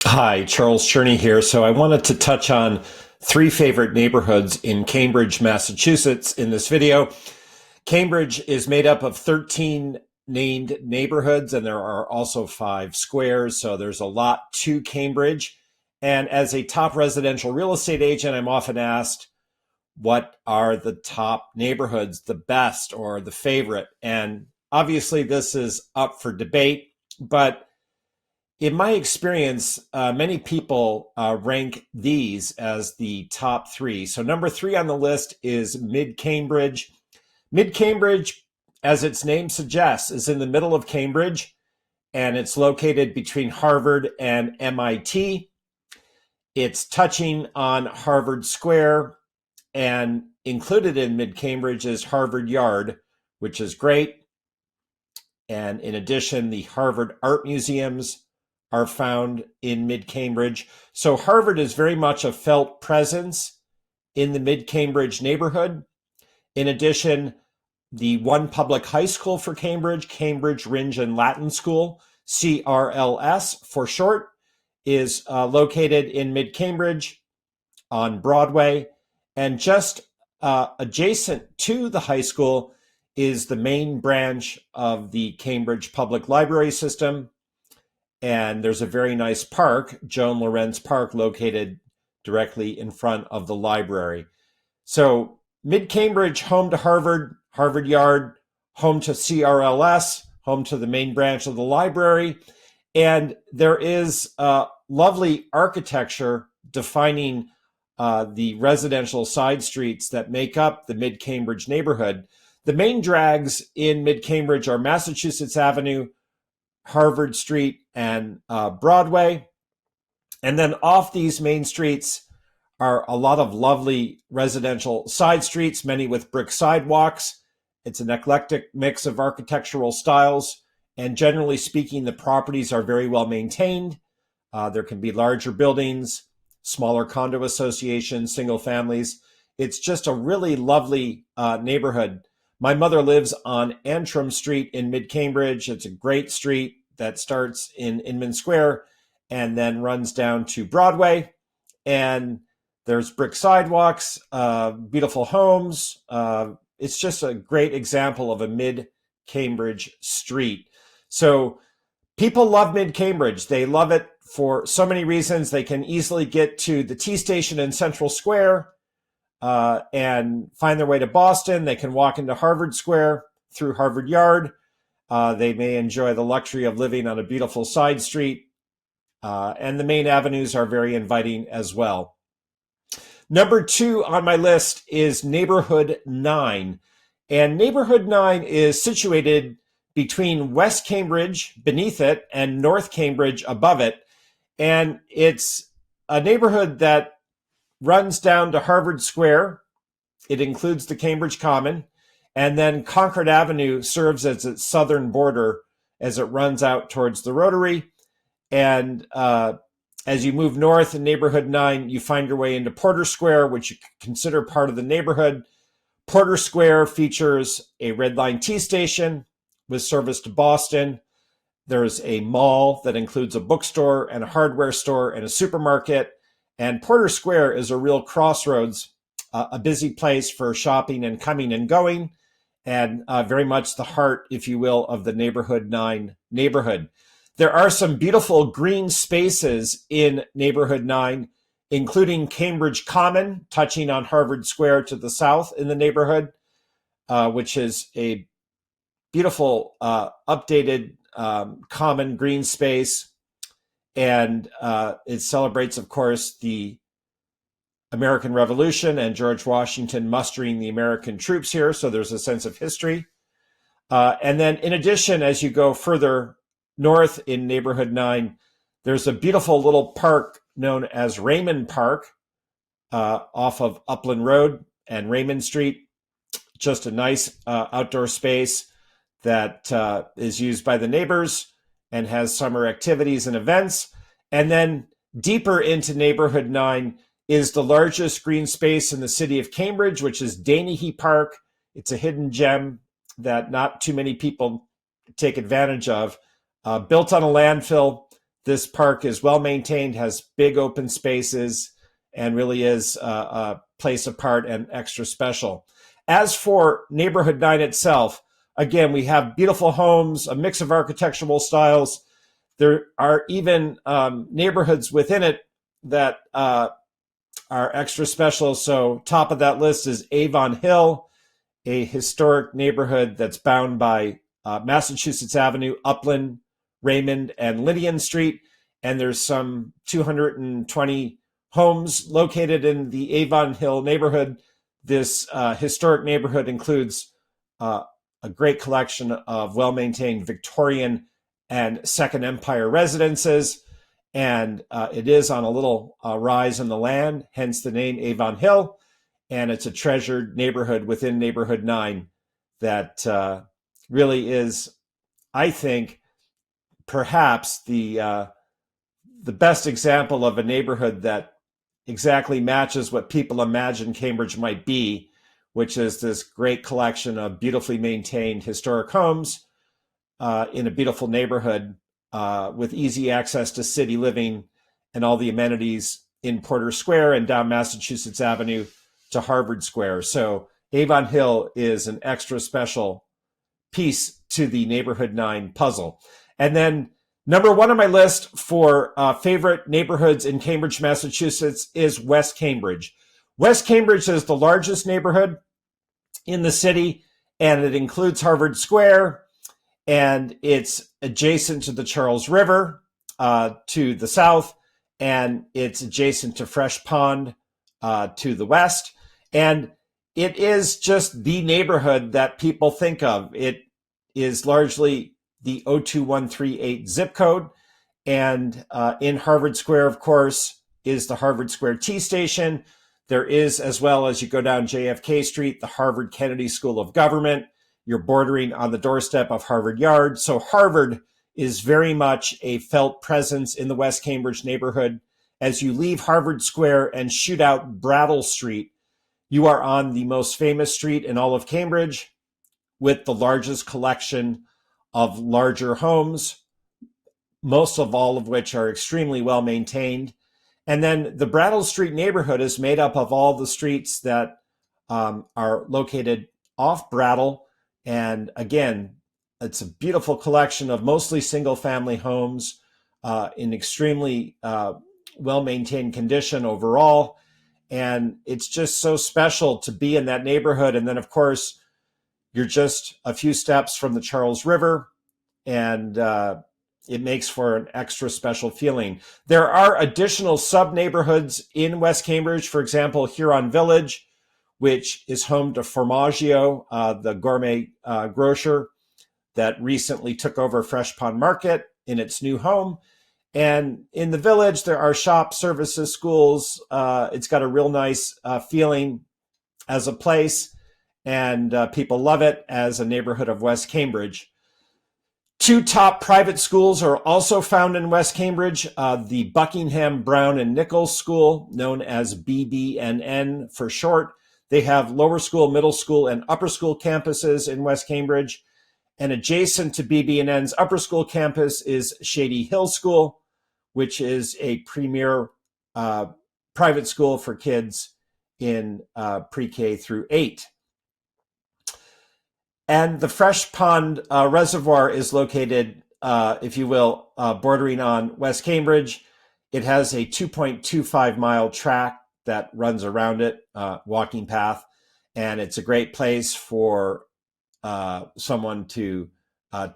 Hi, Charles Cherney here. So I wanted to touch on three favorite neighborhoods in Cambridge, Massachusetts in this video. Cambridge is made up of 13 named neighborhoods, and there are also five squares. So there's a lot to Cambridge. And as a top residential real estate agent, I'm often asked, what are the top neighborhoods, the best or the favorite? And obviously, this is up for debate, but in my experience, many people rank these as the top three. So, number three on the list is Mid Cambridge. Mid Cambridge, as its name suggests, is in the middle of Cambridge, and it's located between Harvard and MIT. It's touching on Harvard Square, and included in Mid Cambridge is Harvard Yard, which is great. And in addition, the Harvard Art Museums are found in Mid Cambridge. So Harvard is very much a felt presence in the Mid Cambridge neighborhood. In addition, the one public high school for Cambridge, Cambridge Rindge and Latin School, CRLS for short, is located in Mid Cambridge on Broadway. And just adjacent to the high school is the main branch of the Cambridge Public Library System. And there's a very nice park, Joan Lorenz Park, located directly in front of the library. So Mid Cambridge, home to Harvard, Harvard Yard, home to CRLS, home to the main branch of the library. And there is lovely architecture defining the residential side streets that make up the Mid Cambridge neighborhood. The main drags in Mid Cambridge are Massachusetts Avenue, Harvard Street, and Broadway. And then off these main streets are a lot of lovely residential side streets, many with brick sidewalks. It's an eclectic mix of architectural styles. And generally speaking, the properties are very well maintained. There can be larger buildings, smaller condo associations, single families. It's just a really lovely neighborhood. My mother lives on Antrim Street in Mid Cambridge. It's a great street that starts in Inman Square and then runs down to Broadway. And there's brick sidewalks, beautiful homes. It's just a great example of a Mid Cambridge street. So people love Mid Cambridge. They love it for so many reasons. They can easily get to the T station in Central Square and find their way to Boston. They can walk into Harvard Square through Harvard Yard. They may enjoy the luxury of living on a beautiful side street. And the main avenues are very inviting as well. Number two on my list is Neighborhood 9. And Neighborhood 9 is situated between West Cambridge beneath it and North Cambridge above it. And it's a neighborhood that runs down to Harvard Square. It includes the Cambridge Common. And then Concord Avenue serves as its southern border as it runs out towards the Rotary. And as you move north in Neighborhood 9, you find your way into Porter Square, which you consider part of the neighborhood. Porter Square features a Red Line T station with service to Boston. There's a mall that includes a bookstore and a hardware store and a supermarket. And Porter Square is a real crossroads, a busy place for shopping and coming and going, and very much the heart, if you will, of the Neighborhood 9 neighborhood. There are some beautiful green spaces in Neighborhood 9, including Cambridge Common, touching on Harvard Square to the south in the neighborhood, which is a beautiful, updated common green space. And it celebrates, of course, the American Revolution and George Washington mustering the American troops here. So there's a sense of history. And then in addition, as you go further north in Neighborhood 9, there's a beautiful little park known as Raymond Park off of Upland Road and Raymond Street. Just a nice outdoor space that is used by the neighbors and has summer activities and events. And then deeper into Neighborhood 9 is the largest green space in the city of Cambridge, which is Danehey Park. It's a hidden gem that not too many people take advantage of. Built on a landfill, This park is well maintained, has big open spaces, and really is a place apart and extra special. As for Neighborhood 9 itself, again, we have beautiful homes, a mix of architectural styles. There are even neighborhoods within it that are extra special. So top of that list is Avon Hill, a historic neighborhood that's bound by Massachusetts Avenue, Upland, Raymond, and Lydian Street. And there's some 220 homes located in the Avon Hill neighborhood. This historic neighborhood includes a great collection of well-maintained Victorian and Second Empire residences. And it is on a little rise in the land, hence the name Avon Hill. And it's a treasured neighborhood within Neighborhood 9 that really is, I think, perhaps the best example of a neighborhood that exactly matches what people imagine Cambridge might be, which is this great collection of beautifully maintained historic homes in a beautiful neighborhood with easy access to city living and all the amenities in Porter Square and down Massachusetts Avenue to Harvard Square. So Avon Hill is an extra special piece to the Neighborhood 9 puzzle. And then number one on my list for favorite neighborhoods in Cambridge, Massachusetts is West Cambridge. West Cambridge is the largest neighborhood in the city, and it includes Harvard Square, and it's adjacent to the Charles River to the south, and it's adjacent to Fresh Pond to the west. And it is just the neighborhood that people think of. It is largely the 02138 zip code. And in Harvard Square, of course, is the Harvard Square T station. There is, as well as you go down JFK Street, the Harvard Kennedy School of Government. You're bordering on the doorstep of Harvard Yard. So Harvard is very much a felt presence in the West Cambridge neighborhood. As you leave Harvard Square and shoot out Brattle Street, you are on the most famous street in all of Cambridge with the largest collection of larger homes, most of all of which are extremely well maintained. And then the Brattle Street neighborhood is made up of all the streets that are located off Brattle. And again, it's a beautiful collection of mostly single family homes in extremely well-maintained condition overall. And it's just so special to be in that neighborhood. And then, of course, you're just a few steps from the Charles River, and it makes for an extra special feeling. There are additional sub-neighborhoods in West Cambridge, for example, Huron Village, which is home to Formaggio, the gourmet grocer that recently took over Fresh Pond Market in its new home. And in the village, there are shops, services, schools. It's got a real nice feeling as a place, and people love it as a neighborhood of West Cambridge. Two top private schools are also found in West Cambridge. The Buckingham Brown and Nichols School, known as BBNN for short. They have lower school, middle school, and upper school campuses in West Cambridge. And adjacent to BB&N's upper school campus is Shady Hill School, which is a premier private school for kids in pre-K through 8. And the Fresh Pond Reservoir is located, if you will, bordering on West Cambridge. It has a 2.25 mile track that runs around it, walking path. And it's a great place for someone to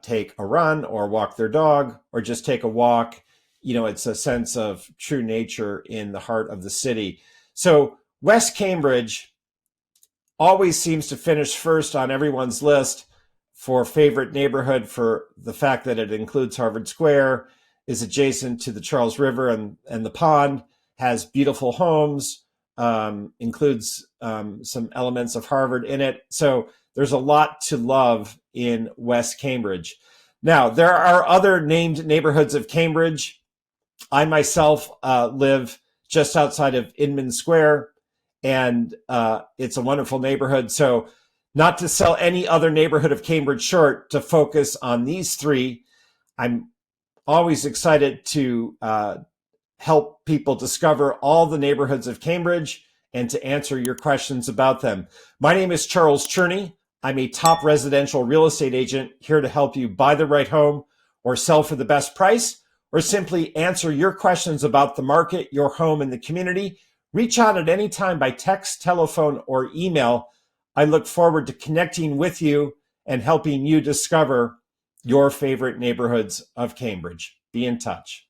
take a run or walk their dog or just take a walk. You know, it's a sense of true nature in the heart of the city. So West Cambridge always seems to finish first on everyone's list for favorite neighborhood for the fact that it includes Harvard Square, is adjacent to the Charles River and the pond, has beautiful homes, includes some elements of Harvard in it. So there's a lot to love in West Cambridge. Now, there are other named neighborhoods of Cambridge. I myself live just outside of Inman Square, and it's a wonderful neighborhood. So not to sell any other neighborhood of Cambridge short, to focus on these three, I'm Always excited to help people discover all the neighborhoods of Cambridge and to answer your questions about them. My name is Charles Cherney. I'm a top residential real estate agent here to help you buy the right home or sell for the best price, or simply answer your questions about the market, your home, and the community. Reach out at any time by text, telephone, or email. I look forward to connecting with you and helping you discover your favorite neighborhoods of Cambridge. Be in touch.